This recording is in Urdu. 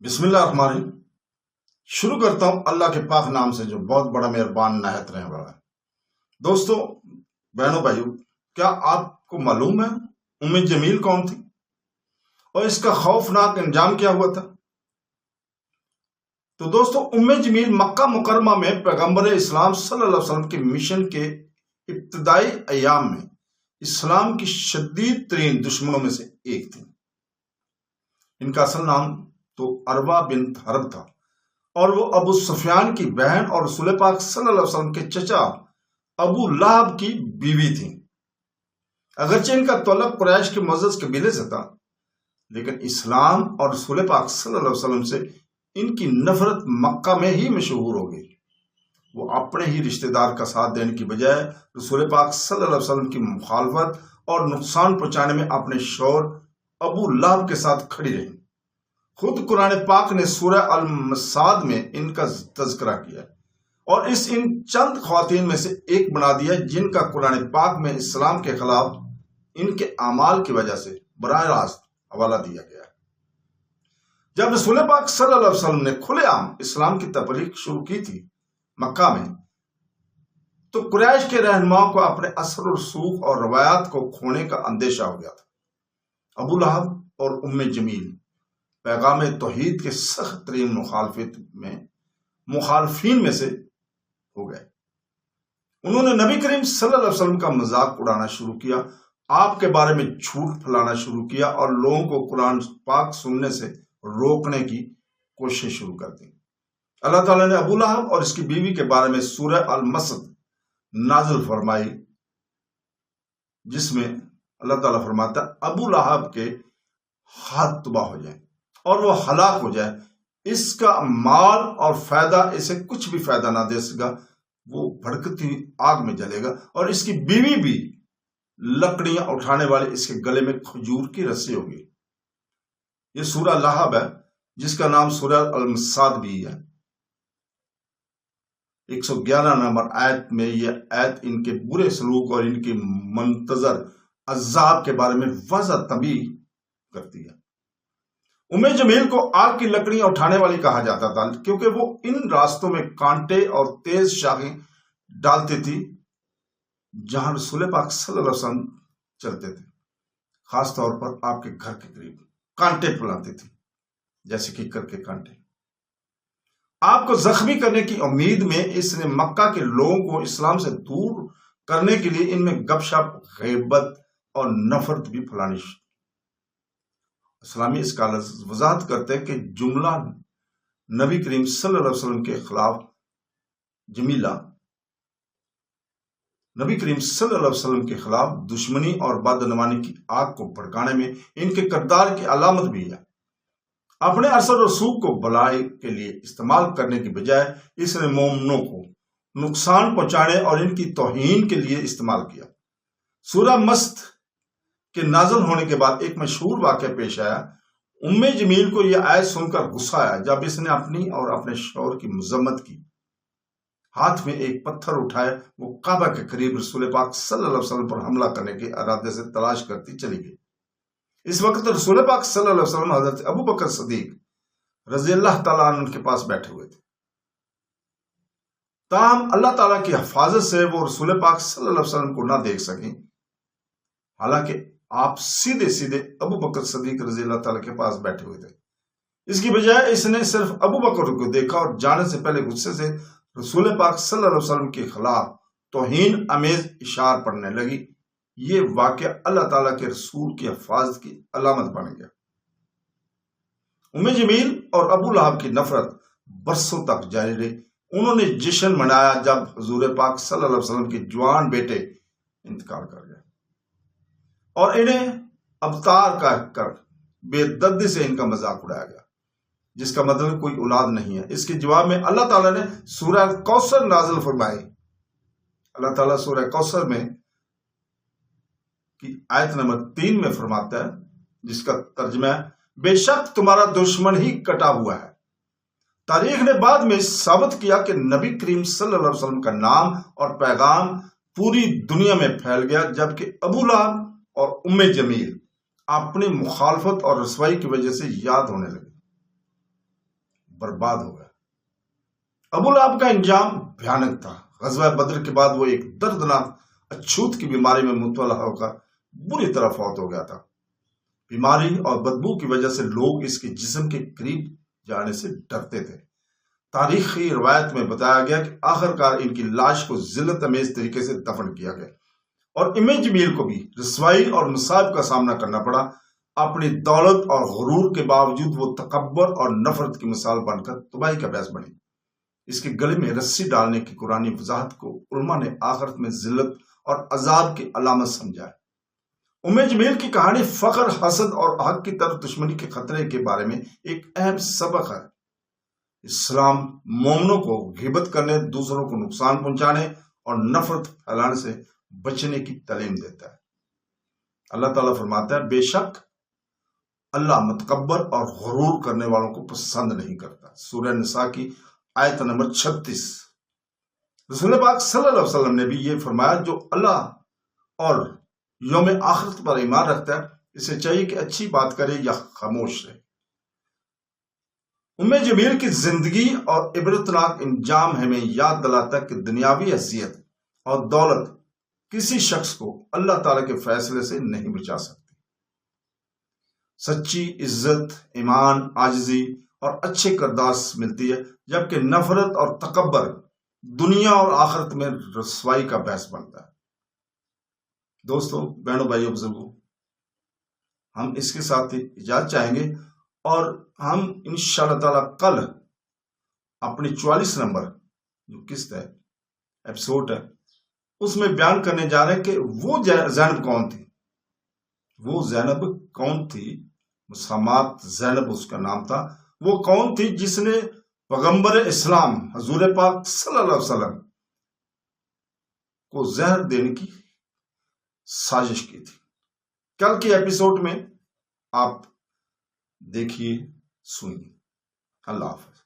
بسم اللہ الرحمن الرحیم۔ شروع کرتا ہوں اللہ کے پاک نام سے جو بہت بڑا مہربان نہایت رحم والا ہے۔ دوستو، بہنوں بھائیو، کیا آپ کو معلوم ہے ام جمیل کون تھی اور اس کا خوفناک انجام کیا ہوا تھا؟ تو دوستو، ام جمیل مکہ مکرمہ میں پیغمبر اسلام صلی اللہ علیہ وسلم کے مشن کے ابتدائی ایام میں اسلام کی شدید ترین دشمنوں میں سے ایک تھی۔ ان کا اصل نام تو عروہ بنت حرب تھا اور وہ ابو سفیان کی بہن اور رسول پاک صلی اللہ علیہ وسلم کے چچا ابو لہب کی بیوی تھی۔ اگرچہ ان کا تعلق قریش کے معزز قبیلے سے تھا، لیکن اسلام اور رسول پاک صلی اللہ علیہ وسلم سے ان کی نفرت مکہ میں ہی مشہور ہو گئی۔ وہ اپنے ہی رشتہ دار کا ساتھ دینے کی بجائے رسول پاک صلی اللہ علیہ وسلم کی مخالفت اور نقصان پہنچانے میں اپنے شوہر ابو لہب کے ساتھ کھڑی رہی۔ خود قرآن پاک نے سورہ المصاد میں ان کا تذکرہ کیا اور ان چند خواتین میں سے ایک بنا دیا جن کا قرآن پاک میں اسلام کے خلاف ان کے اعمال کی وجہ سے براہ راست حوالہ دیا گیا۔ جب رسول پاک صلی اللہ علیہ وسلم نے کھلے عام اسلام کی تبلیغ شروع کی تھی مکہ میں، تو قریش کے رہنماؤں کو اپنے اثر و رسوخ اور روایات کو کھونے کا اندیشہ ہو گیا تھا۔ ابو لہب اور ام جمیل پیغام توحید کے سخت ترین مخالفین میں سے ہو گئے۔ انہوں نے نبی کریم صلی اللہ علیہ وسلم کا مذاق اڑانا شروع کیا، آپ کے بارے میں جھوٹ پھیلانا شروع کیا اور لوگوں کو قرآن پاک سننے سے روکنے کی کوشش شروع کر دی۔ اللہ تعالیٰ نے ابو لہب اور اس کی بیوی کے بارے میں سورہ المصد نازل فرمائی، جس میں اللہ تعالیٰ فرماتا ہے ابو لہب کے ہاتھ تباہ ہو جائیں اور وہ ہلاک ہو جائے، اس کا مال اور فائدہ اسے کچھ بھی فائدہ نہ دے سکا، وہ بھڑکتی ہوئی آگ میں جلے گا، اور اس کی بیوی بھی لکڑیاں اٹھانے والے اس کے گلے میں کھجور کی رسی ہوگی۔ یہ سورہ لہب ہے جس کا نام سورہ المصاد بھی ہے۔ 111 نمبر آیت میں یہ آیت ان کے برے سلوک اور ان کی منتظر عذاب کے بارے میں واضح تنبیہ کرتی ہے۔ ام جمیل کو آگ کی لکڑیاں اٹھانے والی کہا جاتا تھا کیونکہ وہ ان راستوں میں کانٹے اور تیز شاخیں ڈالتی تھی جہاں رسول پاک صلی اللہ علیہ وسلم چلتے تھے۔ خاص طور پر آپ کے گھر کے قریب کانٹے پھیلاتی تھی، جیسے کیکر کے کانٹے۔ آپ کو زخمی کرنے کی امید میں اس نے مکہ کے لوگوں کو اسلام سے دور کرنے کے لیے ان میں گپ شپ، غیبت اور نفرت بھی پھیلانی۔ اسلامی اسکالرز وضاحت کرتے ہیں کہ جملہ نبی کریم صلی اللہ علیہ وسلم کے خلاف جمیلہ نبی کریم صلی اللہ علیہ وسلم کے خلاف دشمنی اور بدعنوانی کی آگ کو بھڑکانے میں ان کے کردار کی علامت بھی ہے۔ اپنے اثر و رسوخ کو بھلائی کے لیے استعمال کرنے کی بجائے اس نے مومنوں کو نقصان پہنچانے اور ان کی توہین کے لیے استعمال کیا۔ سورہ مست کے نازل ہونے کے بعد ایک مشہور واقعہ پیش آیا۔ ام جمیل کو یہ آیت سن کر غصہ آیا جب اس نے اپنی اور اپنے شوہر کی مذمت کی۔ ہاتھ میں ایک پتھر اٹھائے وہ کعبہ کے قریب رسول پاک صلی اللہ علیہ وسلم پر حملہ کرنے کے ارادے سے تلاش کرتی چلی گئی۔ اس وقت رسول پاک صلی اللہ علیہ وسلم حضرت ابو بکر صدیق رضی اللہ تعالیٰ عنہ کے پاس بیٹھے ہوئے تھے۔ تاہم اللہ تعالیٰ کی حفاظت سے وہ رسول پاک صلی اللہ علیہ وسلم کو نہ دیکھ سکیں، حالانکہ آپ سیدھے ابو بکر صدیق رضی اللہ تعالیٰ کے پاس بیٹھے ہوئے تھے۔ اس کی بجائے اس نے صرف ابو بکر کو دیکھا اور جانے سے پہلے غصے سے رسول پاک صلی اللہ علیہ وسلم کے خلاف توہین امیز اشعار پڑھنے لگی۔ یہ واقعہ اللہ تعالیٰ کے رسول کی حفاظت کی علامت بن گیا۔ ام جمیل اور ابو لہب کی نفرت برسوں تک جاری رہی۔ انہوں نے جشن منایا جب حضور پاک صلی اللہ علیہ وسلم کے جوان بیٹے انتقال کر گئے اور انہیں ابتار کہہ کر بے دردی سے ان کا مذاق اڑایا گیا، جس کا مطلب کوئی اولاد نہیں ہے۔ اس کے جواب میں اللہ تعالیٰ نے سورہ کوثر نازل فرمائی۔ اللہ تعالیٰ سورہ کوثر میں کی آیت نمبر 3 میں فرماتا ہے، جس کا ترجمہ ہے بے شک تمہارا دشمن ہی کٹا ہوا ہے۔ تاریخ نے بعد میں ثابت کیا کہ نبی کریم صلی اللہ علیہ وسلم کا نام اور پیغام پوری دنیا میں پھیل گیا، جبکہ ابو لہب اور ام جمیل اپنی مخالفت اور رسوائی کی وجہ سے یاد ہونے لگے۔ برباد ہو گیا۔ ابو لہب کا انجام بھیانک تھا۔ غزوہ بدر کے بعد وہ ایک دردناک اچھوت کی بیماری میں مبتلا ہو کر بری طرح فوت ہو گیا تھا۔ بیماری اور بدبو کی وجہ سے لوگ اس کے جسم کے قریب جانے سے ڈرتے تھے۔ تاریخی روایت میں بتایا گیا کہ آخرکار ان کی لاش کو ذلت امیز طریقے سے دفن کیا گیا اور ام جمیل کو بھی رسوائی اور مصائب کا سامنا کرنا پڑا۔ اپنی دولت اور غرور کے باوجود وہ تکبر اور نفرت کی مثال بن کر تباہی کا باعث بنی۔ اس کے گلے میں رسی ڈالنے کی قرآنی وضاحت کو علماء نے آخرت میں ذلت اور عذاب کی علامت سمجھا ہے۔ ام جمیل کی کہانی فخر، حسد اور حق کی طرف دشمنی کے خطرے کے بارے میں ایک اہم سبق ہے۔ اسلام مومنوں کو غیبت کرنے، دوسروں کو نقصان پہنچانے اور نفرت پھیلانے سے بچنے کی تعلیم دیتا ہے۔ اللہ تعالیٰ فرماتا ہے، بے شک اللہ متکبر اور غرور کرنے والوں کو پسند نہیں کرتا۔ سورہ نساء کی آیت نمبر 36۔ رسول پاک صلی اللہ علیہ وسلم نے بھی یہ فرمایا، جو اللہ اور یوم آخرت پر ایمان رکھتا ہے اسے چاہیے کہ اچھی بات کرے یا خاموش رہے۔ ام جمیل کی زندگی اور عبرتناک انجام ہمیں یاد دلاتا ہے کہ دنیاوی حیثیت اور دولت کسی شخص کو اللہ تعالیٰ کے فیصلے سے نہیں بچا سکتی۔ سچی عزت ایمان، عاجزی اور اچھے کردار سے ملتی ہے، جبکہ نفرت اور تکبر دنیا اور آخرت میں رسوائی کا باعث بنتا ہے۔ دوستو، بہنوں، بھائیوں، بزرگوں، ہم اس کے ساتھ ہی اجازت چاہیں گے اور ہم انشاءاللہ تعالیٰ کل اپنی 44 نمبر جو قسط ہے، ایپیسوڈ ہے، اس میں بیان کرنے جا رہے ہیں کہ وہ زینب کون تھی۔ وہ زینب کون تھی؟ مسامات زینب اس کا نام تھا۔ وہ کون تھی جس نے پیغمبر اسلام حضور پاک صلی اللہ علیہ وسلم کو زہر دینے کی سازش کی تھی؟ کل کے ایپیسوڈ میں آپ دیکھیے، سنیے۔ اللہ حافظ۔